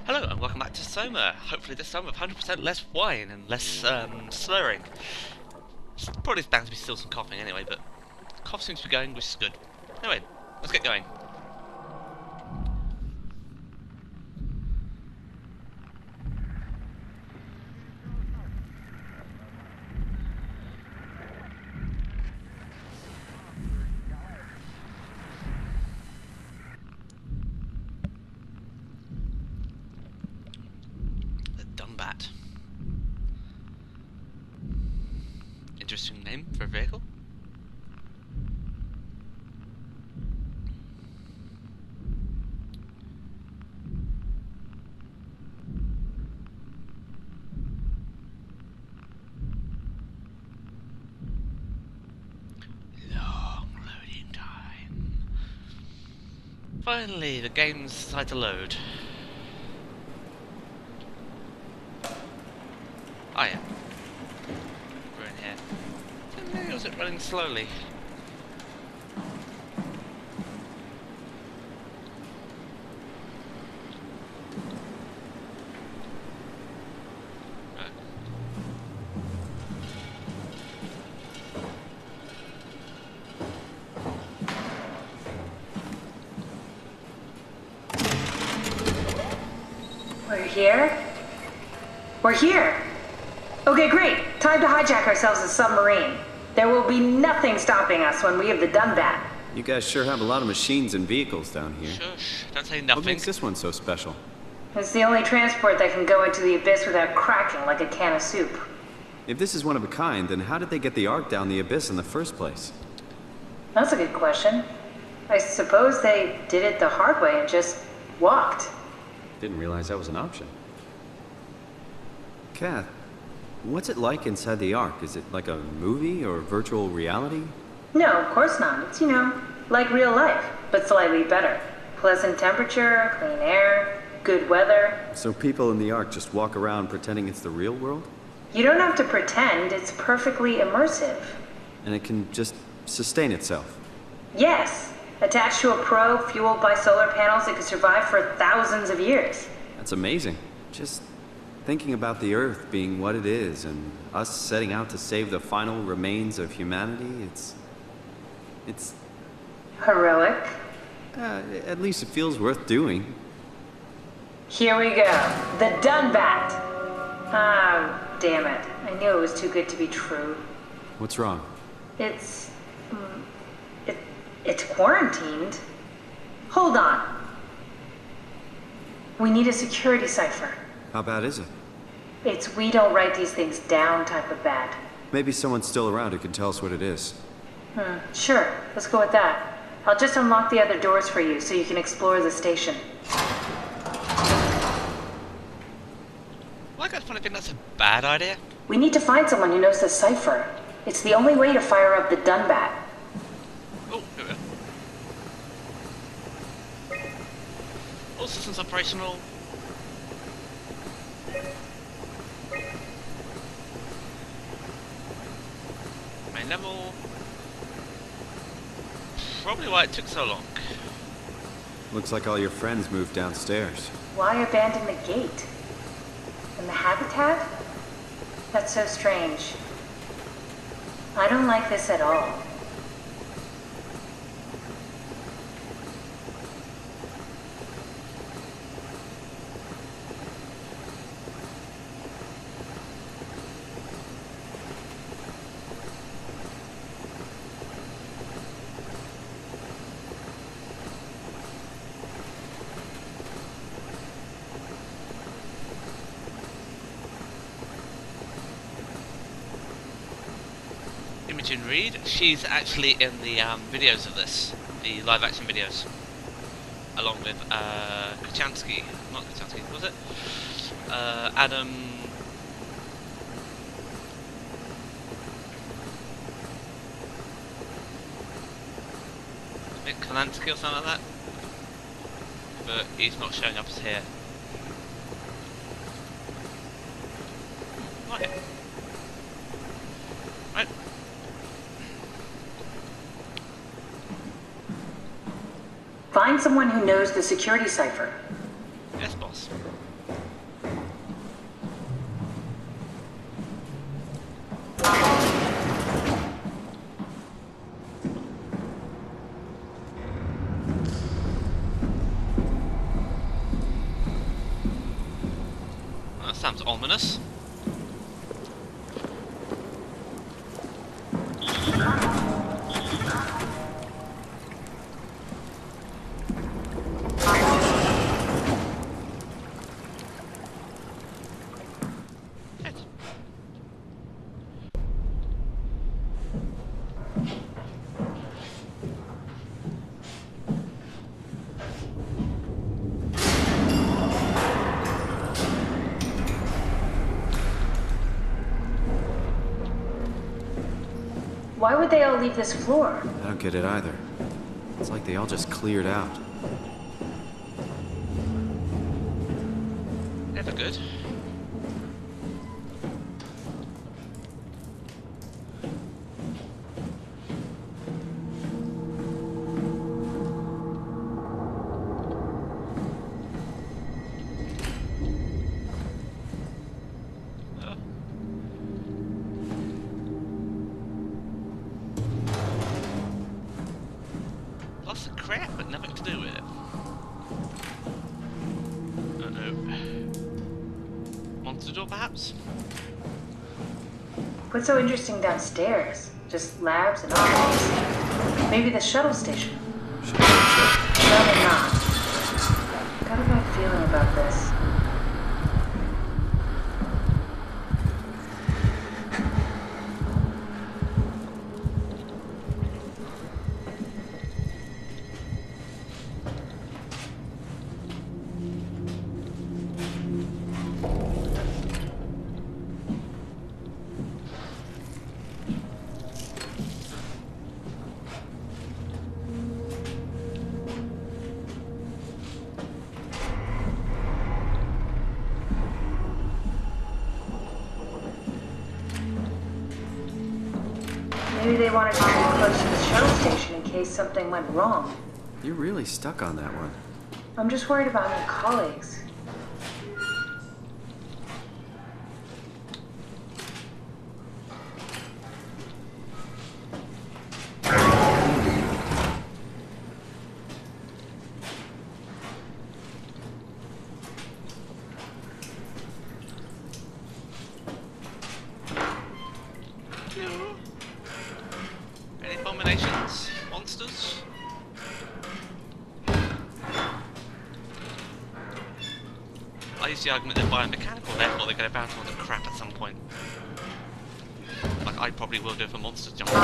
Hello and welcome back to SOMA. Hopefully this time with 100% less whine and less slurring. It's probably bound to be still some coughing anyway, but cough seems to be going, which is good. Anyway, let's get going. The Dunbat. Interesting name for a vehicle. Long loading time. Finally, the game's decided to load. Oh yeah. We're in here. Maybe was it running slowly? Right. We're here? We're here! Okay, great. Time to hijack ourselves a submarine. There will be nothing stopping us when we have done that. You guys sure have a lot of machines and vehicles down here. Shush, don't say What nothing. makes this one so special? It's the only transport that can go into the abyss without cracking like a can of soup. If this is one of a kind, then how did they get the Ark down the abyss in the first place? That's a good question. I suppose they did it the hard way and just walked. Didn't realize that was an option. Kath, what's it like inside the Ark? Is it like a movie or virtual reality? No, of course not. It's, like real life, but slightly better. Pleasant temperature, clean air, good weather. So people in the Ark just walk around pretending it's the real world? You don't have to pretend, it's perfectly immersive. And it can just sustain itself? Yes. Attached to a probe fueled by solar panels, it could survive for thousands of years. That's amazing. Just thinking about the Earth being what it is and us setting out to save the final remains of humanity, it's Heroic. at least it feels worth doing. Here we go. The Dunbat. Ah, damn it. I knew it was too good to be true. What's wrong? It's... It's quarantined. Hold on. We need a security cipher. How bad is it? It's we don't write these things down type of bad. Maybe someone's still around who can tell us what it is. Sure. Let's go with that. I'll just unlock the other doors for you so you can explore the station. Well, I got a funny thing that's a bad idea. We need to find someone who knows the cipher. It's the only way to fire up the Dunbat. Oh, here we go. All systems operational. Main level. Probably why it took so long. Looks like all your friends moved downstairs. Why abandon the gate? And the habitat? That's so strange. I don't like this at all. Imogen Reed, she's actually in the videos of this, the live action videos, along with Kachansky, not Kachansky, was it? Adam. I think Kalansky or something like that, but he's not showing up as here. Right. Right. Find someone who knows the security cipher. Yes, boss. Sounds ominous. Why would they all leave this floor? I don't get it either. It's like they all just cleared out. Never good. Lots of crap, but nothing to do with it. Uh-oh. Monster door, perhaps? What's so interesting downstairs? Just labs and offices. Maybe the shuttle station. Should I check? Rather not. Got a bad feeling about this. Maybe they wanted to be close to the shuttle station in case something went wrong. You're really stuck on that one. I'm just worried about my colleagues. No. Any abominations? Monsters? I use the argument they're biomechanical, therefore they're going to bounce onto crap at some point. Like I probably will do if a monster's jumping.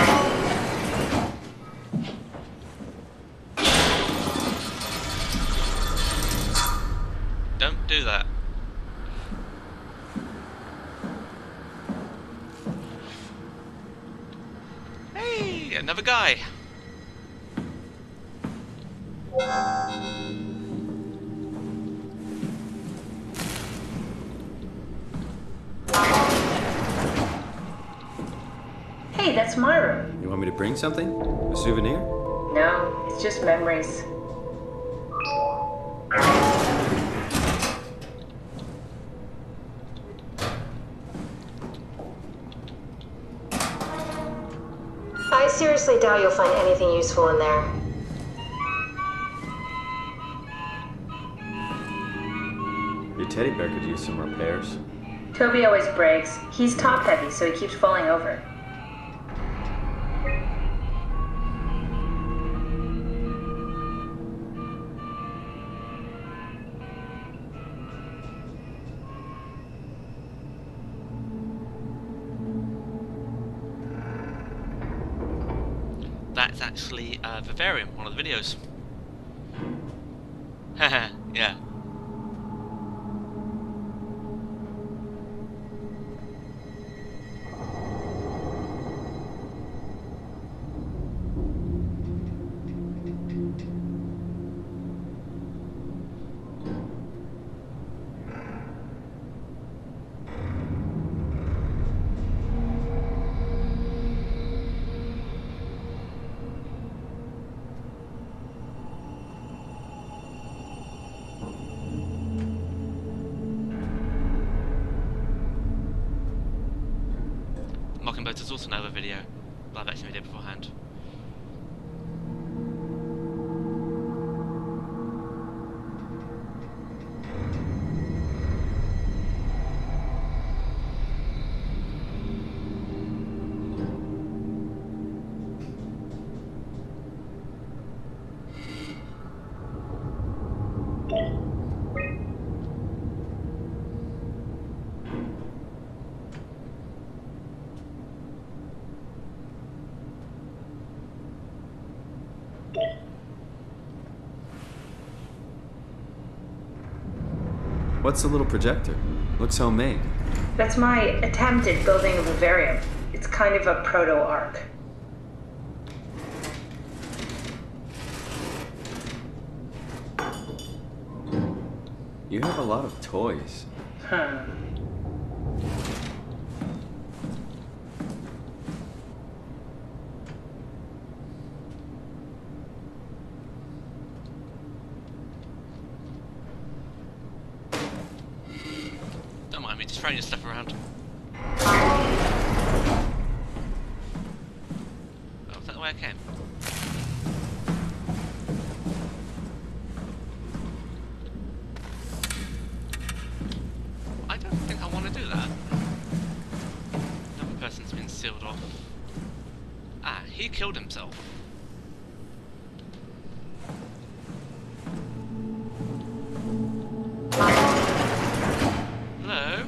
Don't do that. Hey, another guy. Hey, that's my room. You want me to bring something? A souvenir? No, it's just memories. I seriously doubt you'll find anything useful in there. Your teddy bear could use some repairs. Toby always breaks. He's top heavy, so he keeps falling over. That's actually Vivarium, one of the videos. Haha, yeah. Mockingbirds is also another video, live action video beforehand. What's the little projector? Looks homemade. That's my attempt at building a vivarium. It's kind of a proto-ark. You have a lot of toys. Huh. Don't mind me, just throwing your stuff around. Oh, is that the way I came? I don't think I want to do that. Another person's been sealed off. Ah, he killed himself. Hello?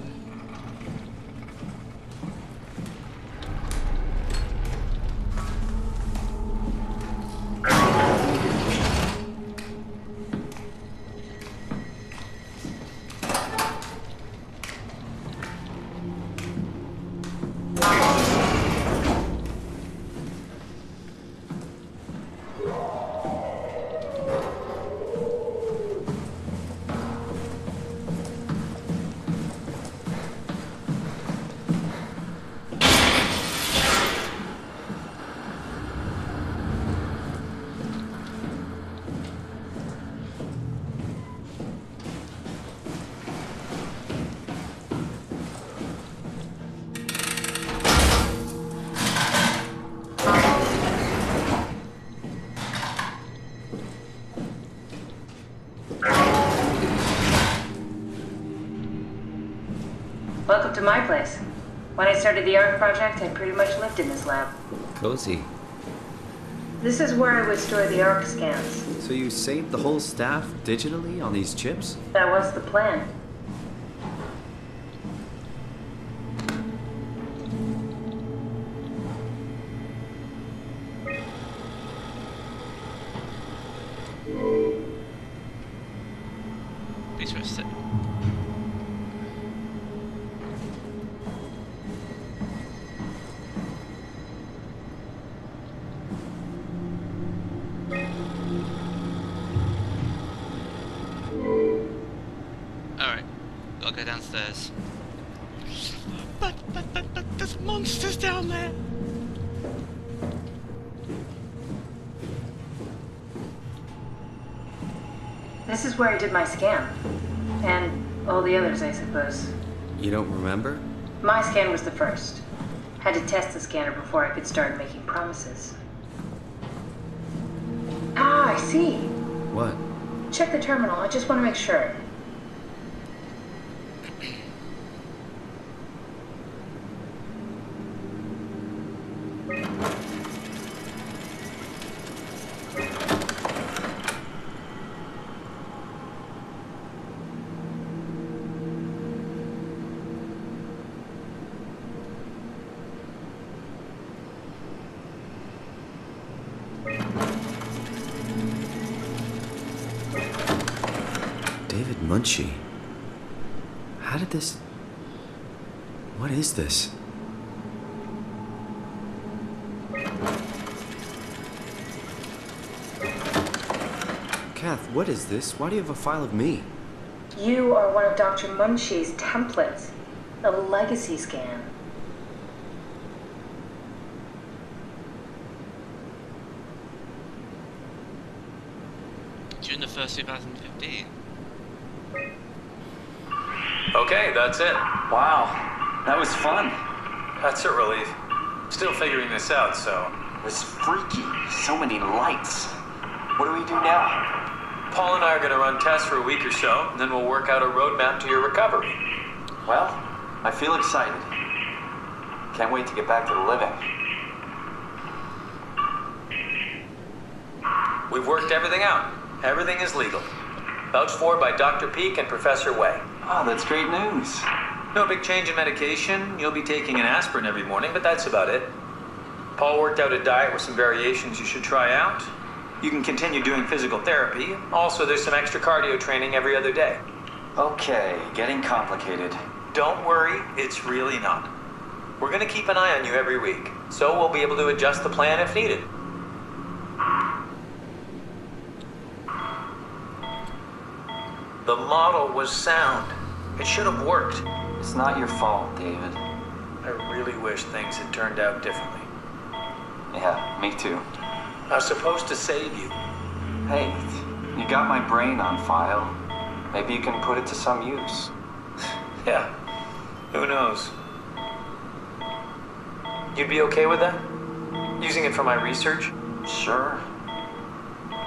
Welcome to my place. When I started the ARC project, I pretty much lived in this lab. Cozy. This is where I would store the ARC scans. So you saved the whole staff digitally on these chips? That was the plan. Please press it. Alright, gotta go downstairs. But there's monsters down there! This is where I did my scan. And all the others, I suppose. You don't remember? My scan was the first. Had to test the scanner before I could start making promises. Ah, I see. What? Check the terminal. I just want to make sure. David Munchie. How did this... What is this? Kath, what is this? Why do you have a file of me? You are one of Dr. Munchie's templates. A legacy scan. June the 1st, 2015. Okay, that's it. Wow, that was fun. That's a relief. Still figuring this out, so... It was freaky. So many lights. What do we do now? Paul and I are going to run tests for a week or so, and then we'll work out a roadmap to your recovery. Well, I feel excited. Can't wait to get back to the living. We've worked everything out. Everything is legal. Vouched for by Dr. Peak and Professor Way. Oh, that's great news. No big change in medication. You'll be taking an aspirin every morning, but that's about it. Paul worked out a diet with some variations you should try out. You can continue doing physical therapy. Also, there's some extra cardio training every other day. Okay, getting complicated. Don't worry, it's really not. We're gonna keep an eye on you every week, so we'll be able to adjust the plan if needed. The model was sound. It should have worked. It's not your fault, David. I really wish things had turned out differently. Yeah, me too. I was supposed to save you. Hey, you got my brain on file. Maybe you can put it to some use. Yeah, who knows? You'd be okay with that? Using it for my research? Sure.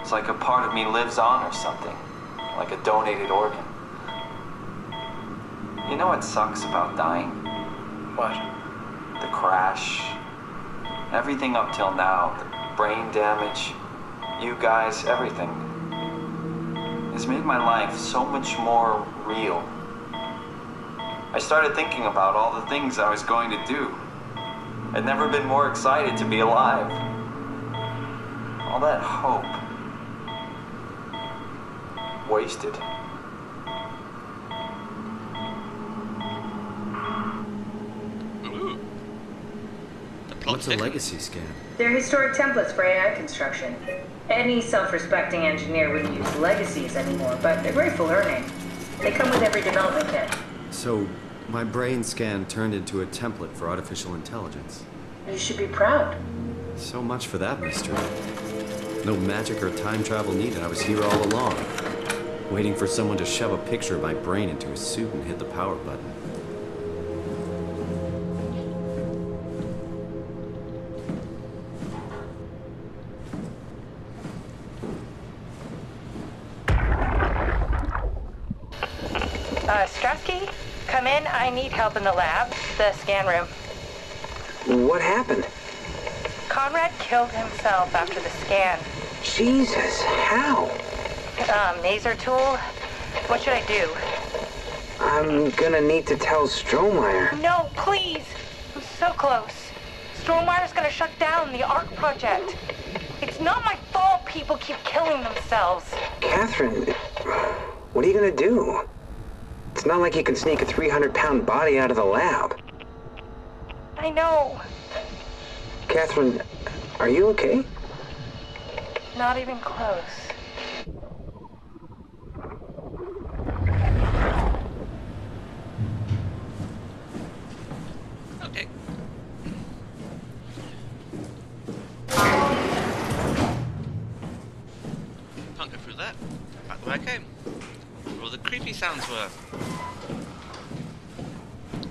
It's like a part of me lives on or something. Like a donated organ. You know what sucks about dying? What? The crash. Everything up till now. The brain damage. You guys, everything. It's made my life so much more real. I started thinking about all the things I was going to do. I'd never been more excited to be alive. All that hope. Wasted. Ooh. The plot What's a thickens. legacy scan? They're historic templates for AI construction. Any self-respecting engineer wouldn't use legacies anymore, but they're great for learning. They come with every development kit. So, my brain scan turned into a template for artificial intelligence. You should be proud. So much for that mystery. No magic or time travel needed. I was here all along, waiting for someone to shove a picture of my brain into a suit and hit the power button. Strasky, come in. I need help in the lab, the scan room. What happened? Conrad killed himself after the scan. Jesus, how? Maser tool? What should I do? I'm gonna need to tell Strohmeyer. No, please! I'm so close. Strohmeyer's gonna shut down the ARC project. It's not my fault people keep killing themselves. Catherine, what are you gonna do? It's not like you can sneak a 300-pound body out of the lab. I know. Catherine, are you okay? Not even close. Okay. Can't go through that. Back the way I came. Where all the creepy sounds were.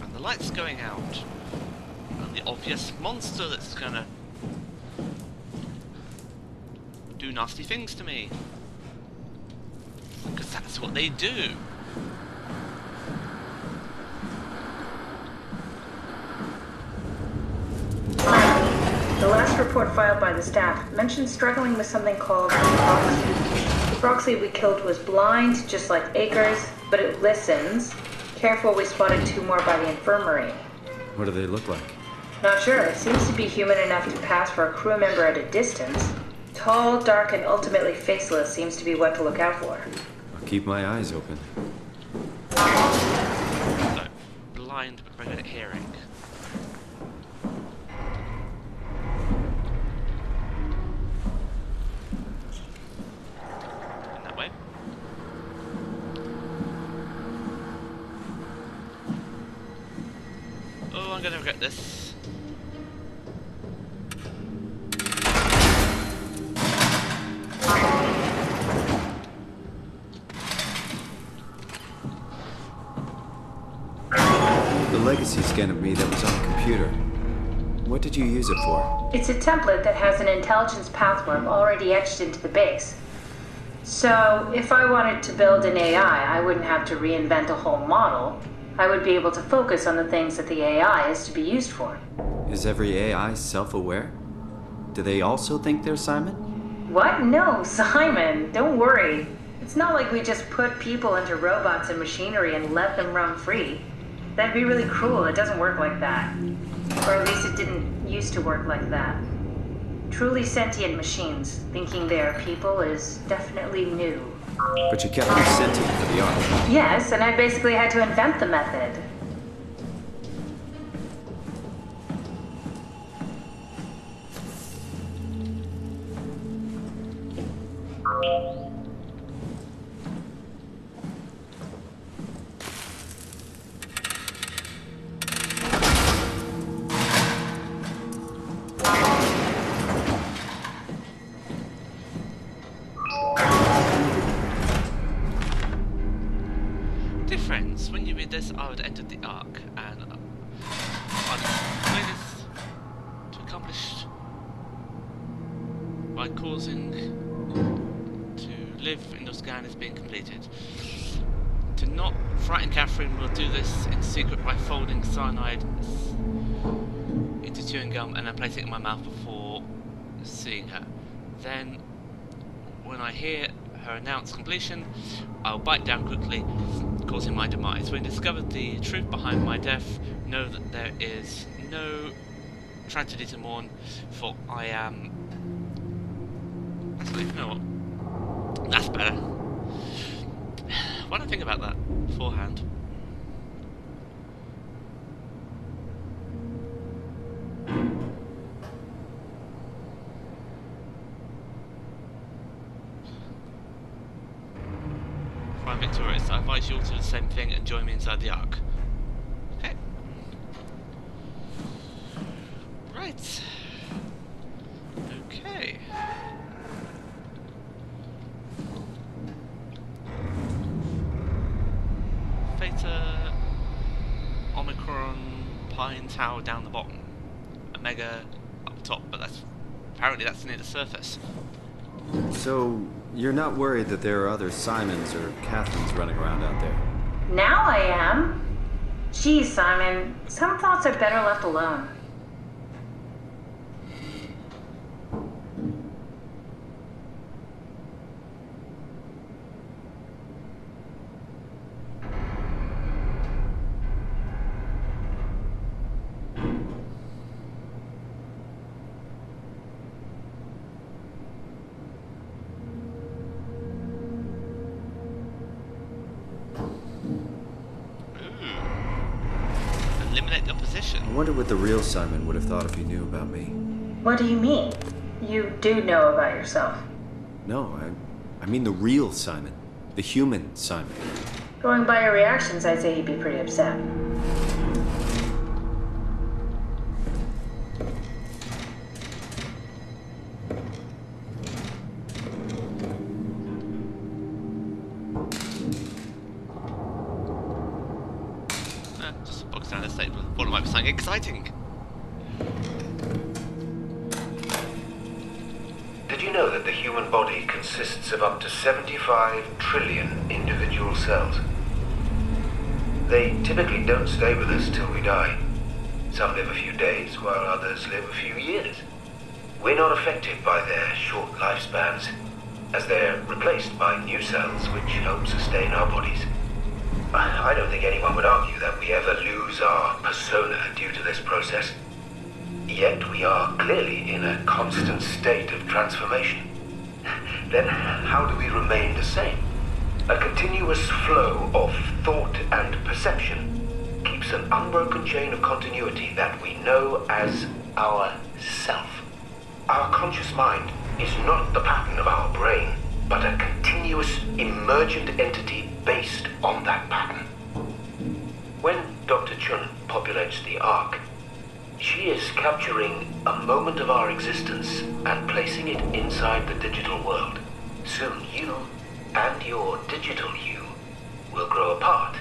And the lights going out. And the obvious monster that's gonna do nasty things to me. Because that's what they do. The last report filed by the staff mentioned struggling with something called Broxley. The Broxley we killed was blind, just like Akers, but it listens. Careful, we spotted 2 more by the infirmary. What do they look like? Not sure. It seems to be human enough to pass for a crew member at a distance. Tall, dark, and ultimately faceless seems to be what to look out for. I'll keep my eyes open. No. Blind but very good at hearing. In that way. Oh, I'm gonna regret this. The legacy scan of me that was on the computer. What did you use it for? It's a template that has an intelligence pathworm already etched into the base. So, if I wanted to build an AI, I wouldn't have to reinvent a whole model. I would be able to focus on the things that the AI is to be used for. Is every AI self-aware? Do they also think they're Simon? What? No, Simon, don't worry. It's not like we just put people into robots and machinery and let them roam free. That'd be really cruel. It doesn't work like that. Or at least it didn't used to work like that. Truly sentient machines thinking they are people is definitely new. But you kept me sentient for the Ark. Yes, and I basically had to invent the method. Dear friends, when you read this, I would enter the Ark, and I'd explain this to accomplish by causing to live in the scan is being completed. To not frighten Catherine, will do this in secret by folding cyanide into chewing gum and then placing it in my mouth before seeing her. Then, when I hear her announce completion, I'll bite down quickly, causing my demise. When discovered the truth behind my death, know that there is no tragedy to mourn, for I am... Actually, you know what? That's better. Why don't I think about that beforehand? If I'm victorious, I advise you all to do the same thing and join me inside the Ark. Okay. Right. Okay. Theta, Omicron, Pine Tower down the bottom, Omega up top, but apparently that's near the surface. So, you're not worried that there are other Simons or Catherines running around out there? Now I am. Geez, Simon, some thoughts are better left alone. Eliminate the opposition. I wonder what the real Simon would have thought if he knew about me. What do you mean? You do know about yourself. No, I mean the real Simon. The human Simon. Going by your reactions, I'd say he'd be pretty upset. Just a box down the statement. Thought it might be something exciting. Did you know that the human body consists of up to 75 trillion individual cells? They typically don't stay with us till we die. Some live a few days, while others live a few years. We're not affected by their short lifespans, as they're replaced by new cells which help sustain our bodies. I don't think anyone would argue that we ever lose our persona due to this process. Yet we are clearly in a constant state of transformation. Then how do we remain the same? A continuous flow of thought and perception keeps an unbroken chain of continuity that we know as our self. Our conscious mind is not the pattern of our brain, but a continuous emergent entity based on that pattern. When Dr. Chun populates the Ark, she is capturing a moment of our existence and placing it inside the digital world. Soon you and your digital you will grow apart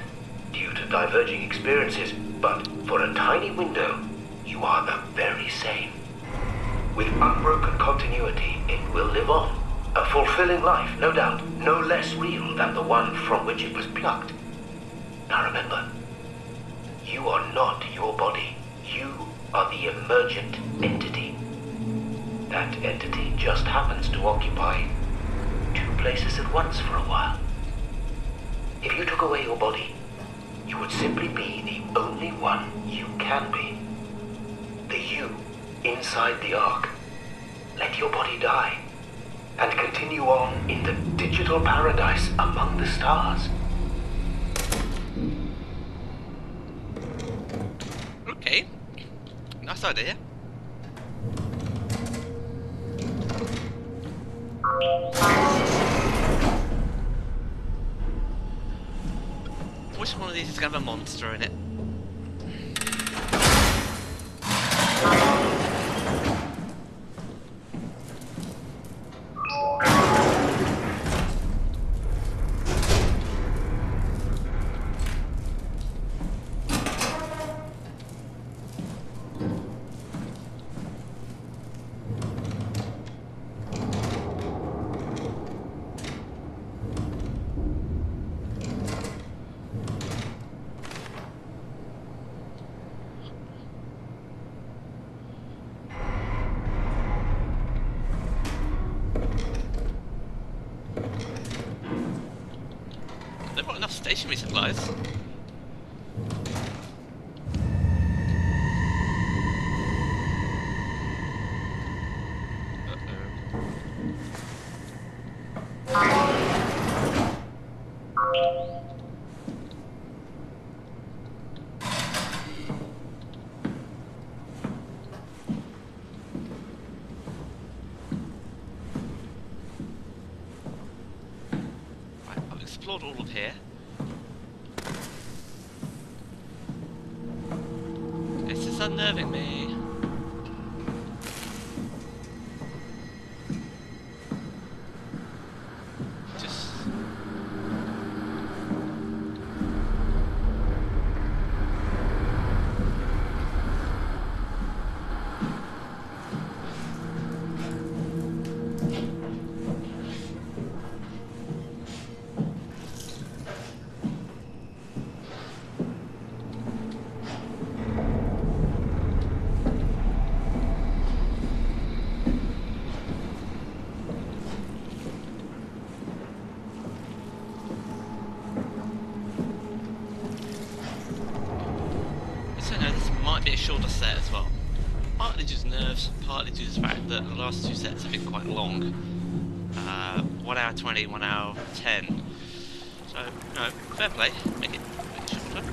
due to diverging experiences, but for a tiny window, you are the very same. With unbroken continuity, it will live on. A fulfilling life, no doubt, no less real than the one from which it was plucked. Now remember, you are not your body. You are the emergent entity. That entity just happens to occupy two places at once for a while. If you took away your body, you would simply be the only one you can be. The you inside the Ark. Let your body die. and continue on in the digital paradise among the stars. Okay. Nice idea. Which one of these is going to have a monster in it? They've got enough stationery supplies. Right, I've explored all of here. This is unnerving me. Just... So no, this might be a shorter set as well. Partly due to nerves, partly due to the fact that the last two sets have been quite long. 1 hour 20, 1 hour 10. So, no, fair play. Make it shorter.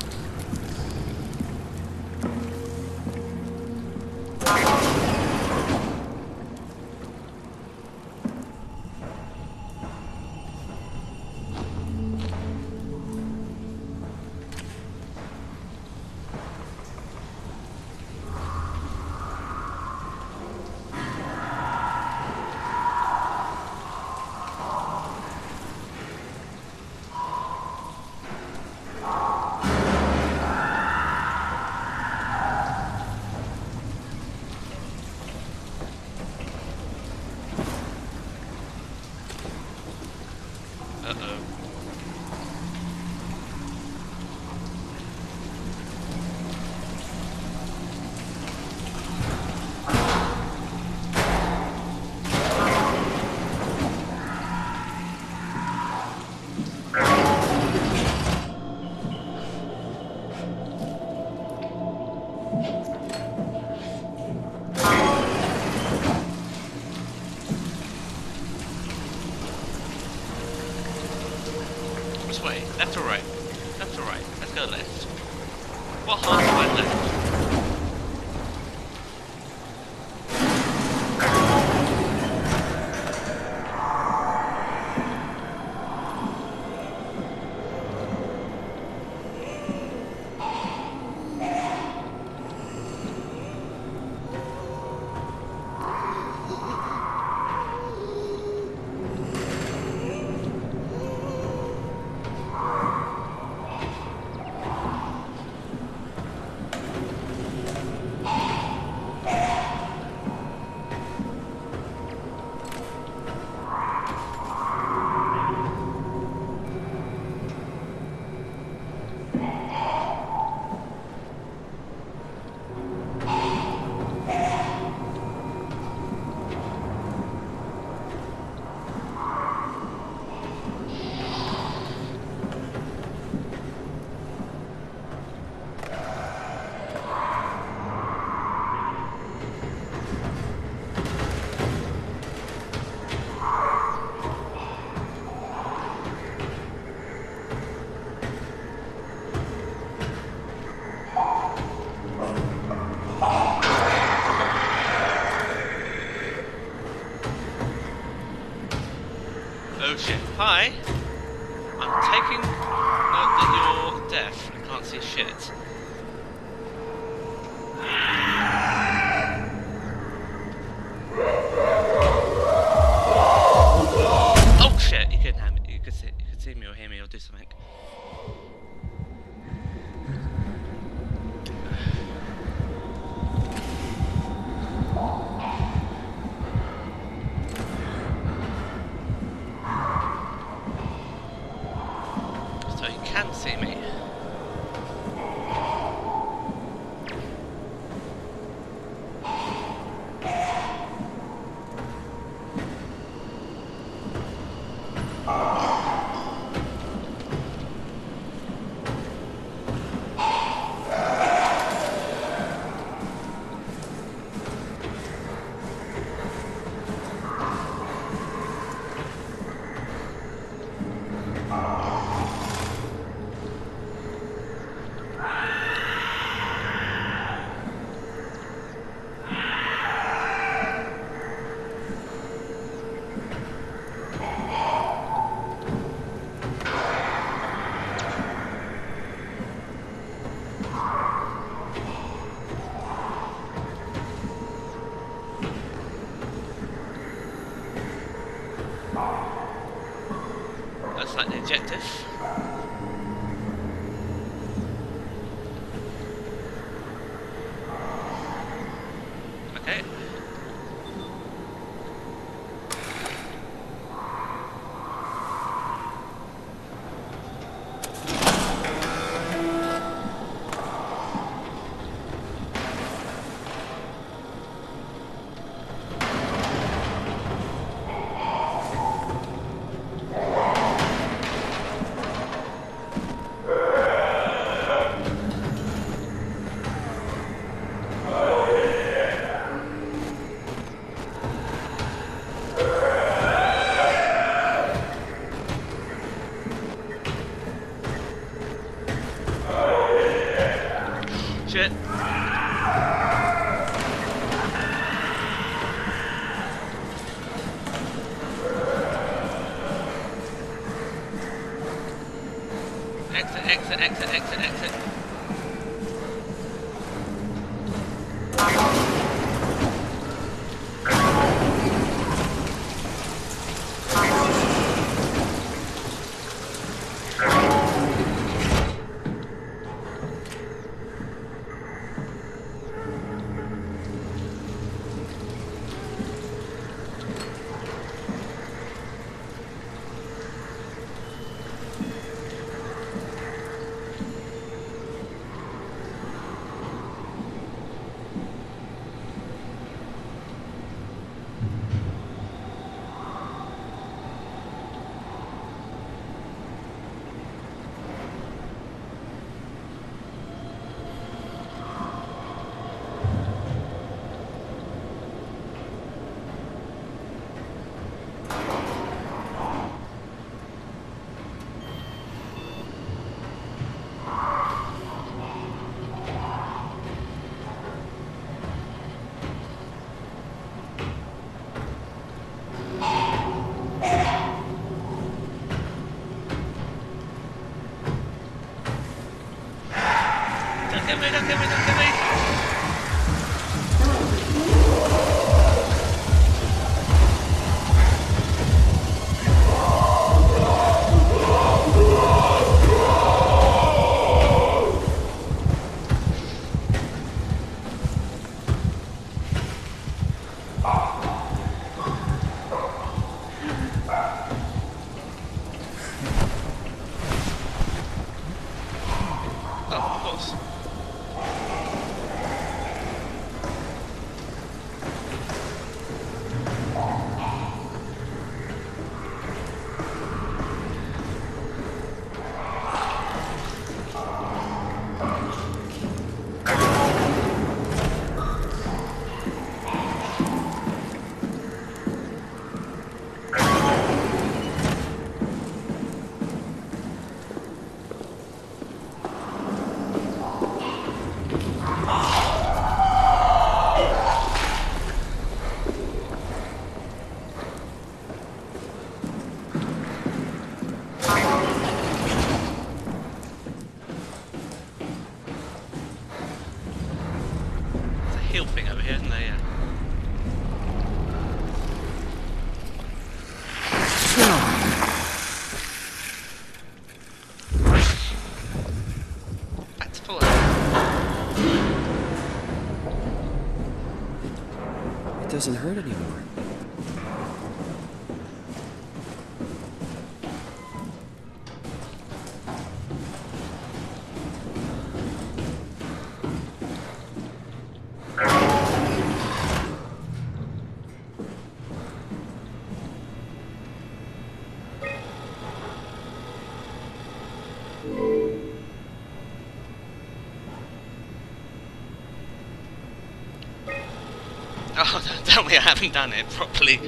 Oh shit. Hi. I'm taking note that you're deaf and can't see shit. Oh shit! You couldn't have me. You could see me or hear me or do something. So you can see me. That's like the objective. Okay. Shit. Exit, exit, exit, exit, exit. Don't get me, don't get me, don't get me! Oh, of course. It doesn't hurt anymore. Oh, don't tell me I haven't done it properly.